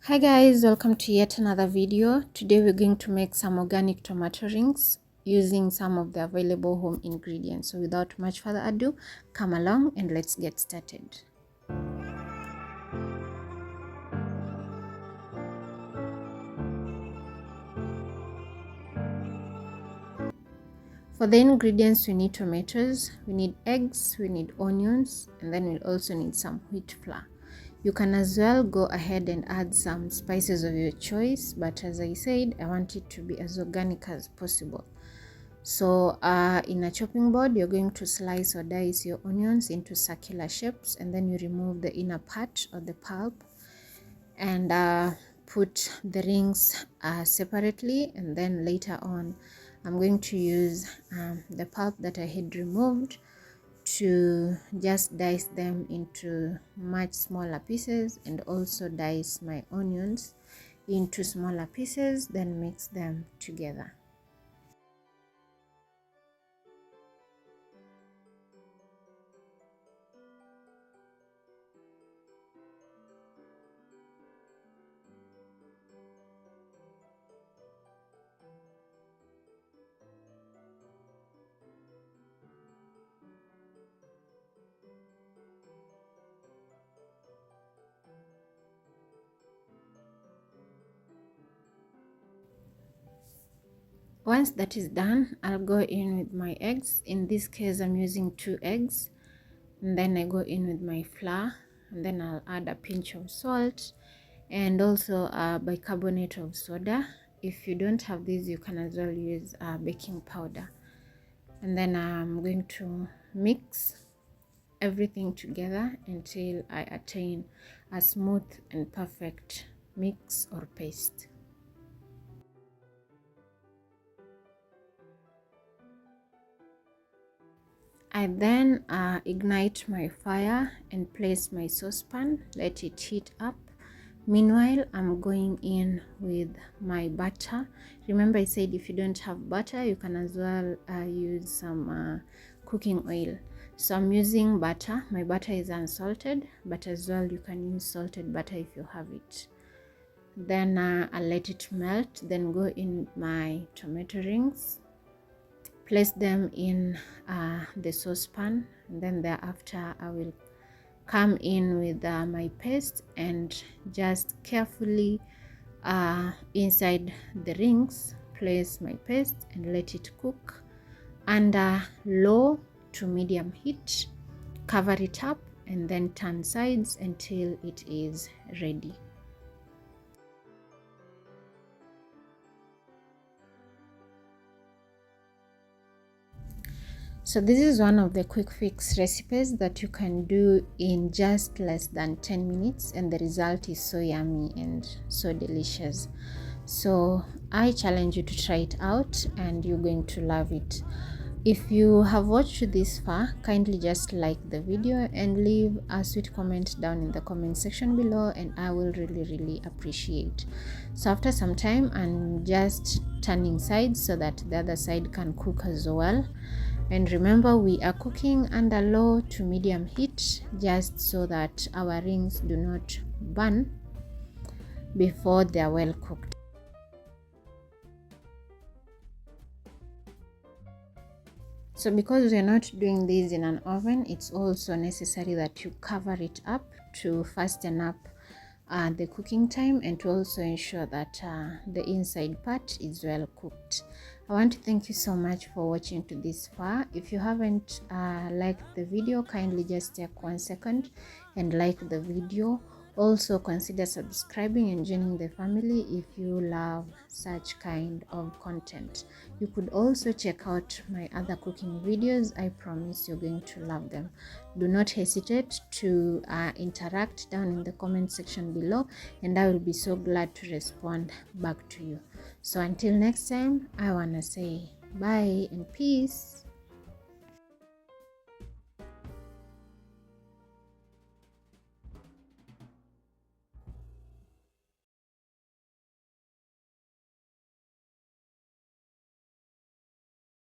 Hi guys, welcome to yet another video. Today we're going to make some organic tomato rings using some of the available home ingredients. So without much further ado, come along and let's get started. For the ingredients, we need tomatoes, we need eggs, we need onions, and then we'll also need some wheat flour. You can as well go ahead and add some spices of your choice, but as I said, I want it to be as organic as possible. So in a chopping board, you're going to slice or dice your onions into circular shapes, and then you remove the inner part or the pulp and put the rings separately. And then later on, I'm going to use the pulp that I had removed to just dice them into much smaller pieces, and also dice my onions into smaller pieces, then mix them together. Once that is done, I'll go in with my eggs. In this case, I'm using 2 eggs. And then I go in with my flour, and then I'll add a pinch of salt and also bicarbonate of soda. If you don't have this, you can as well use baking powder. And then I'm going to mix everything together until I attain a smooth and perfect mix or paste. I then ignite my fire and place my saucepan, let it heat up. Meanwhile, I'm going in with my butter. Remember, I said if you don't have butter, you can as well use some cooking oil. So I'm using butter. My butter is unsalted, but as well you can use salted butter if you have it. Then I'll let it melt, then go in with my tomato rings. Place them in the saucepan, and then thereafter I will come in with my paste and just carefully inside the rings place my paste and let it cook under low to medium heat. Cover it up and then turn sides until it is ready. So this is one of the quick fix recipes that you can do in just less than 10 minutes, and the result is so yummy and so delicious. So I challenge you to try it out and you're going to love it. If you have watched this far, kindly just like the video and leave a sweet comment down in the comment section below, and I will really appreciate. So after some time, I'm just turning sides so that the other side can cook as well. And remember, we are cooking under low to medium heat just so that our rings do not burn before they are well cooked. So because we're not doing this in an oven, it's also necessary that you cover it up to fasten up the cooking time and to also ensure that the inside part is well cooked. I want to thank you so much for watching to this far. If you haven't liked the video, kindly just take 1 second and like the video. Also consider subscribing and joining the family if you love such kind of content. You could also check out my other cooking videos. I promise you're going to love them. Do not hesitate to interact down in the comment section below, and I will be so glad to respond back to you. So until next time, I want to say bye and peace.